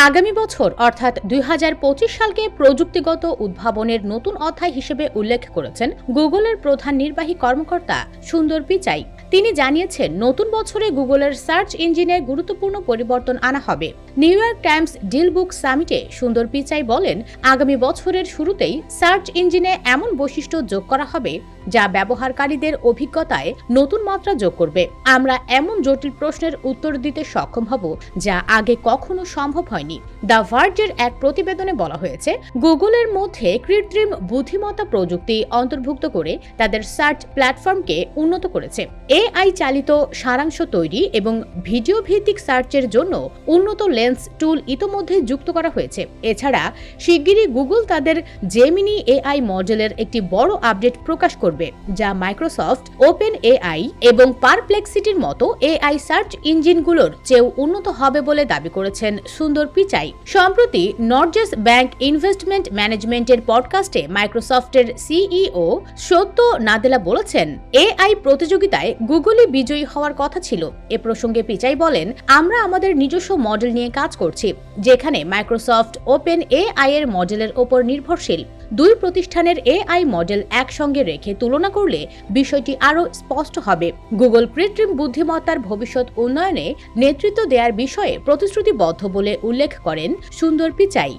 আগামী বছর অর্থাৎ ২০২৫ সালকে প্রযুক্তিগত উদ্ভাবনের নতুন অধ্যায় হিসেবে উল্লেখ করেছেন গুগলের প্রধান নির্বাহী কর্মকর্তা সুন্দর পিচাই। তিনি জানিয়েছেন, নতুন বছরে গুগলের সার্চ ইঞ্জিনে গুরুত্বপূর্ণ পরিবর্তন আনা হবে। নিউ ইয়র্ক টাইমস ডিল বুক সামিটে সুন্দর পিচাই বলেন, আগামী বছরের শুরুতেই সার্চ ইঞ্জিনে এমন বৈশিষ্ট্য যোগ করা হবে যা ব্যবহারকারীদের অভিজ্ঞতায় নতুন মাত্রা যোগ করবে। আমরা এমন জটিল প্রশ্নের উত্তর দিতে সক্ষম হব যা আগে কখনো সম্ভব হয়নি। দ্য ভার্জের এক প্রতিবেদনে বলা হয়েছে, গুগলের মধ্যে কৃত্রিম বুদ্ধিমত্তা প্রযুক্তি অন্তর্ভুক্ত করে তাদের সার্চ প্ল্যাটফর্মকে উন্নত করেছে। এআই চালিত সারাংশ তৈরি এবং ভিডিও ভিত্তিক সার্চের জন্য উন্নত লেন্স টুল ইতোমধ্যে যুক্ত করা হয়েছে। এছাড়া শিগগিরই গুগল তাদের জেমিনি এআই মডেলের একটি বড় আপডেট প্রকাশ করবে, যা মাইক্রোসফট ওপেন এআই এবং পারপ্লেক্সিটির মতো এআই সার্চ ইঞ্জিনগুলোর চেয়েও উন্নত হবে বলে দাবি করেছেন সুন্দর পিচাই। সম্প্রতি নর্জেস ব্যাংক ইনভেস্টমেন্ট ম্যানেজমেন্টের পডকাস্টে মাইক্রোসফটের সিইও সত্য নাদেলা বলেছেন, এআই প্রতিযোগিতায় গুগলই বিজয়ী হওয়ার কথা ছিল। এ প্রসঙ্গে পিচাই বলেন, আমরা আমাদের নিজস্ব মডেল নিয়ে কাজ করছি, যেখানে মাইক্রোসফট ওপেন এআই এর মডেলের ওপর নির্ভরশীল। দুই প্রতিষ্ঠানের এআই মডেল একসঙ্গে রেখে তুলনা করলে বিষয়টি আরও স্পষ্ট হবে। গুগল কৃত্রিম বুদ্ধিমত্তার ভবিষ্যৎ উন্নয়নে নেতৃত্ব দেওয়ার বিষয়ে প্রতিশ্রুতিবদ্ধ বলে উল্লেখ করেন সুন্দর পিচাই।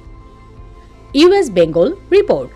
US Bengal report.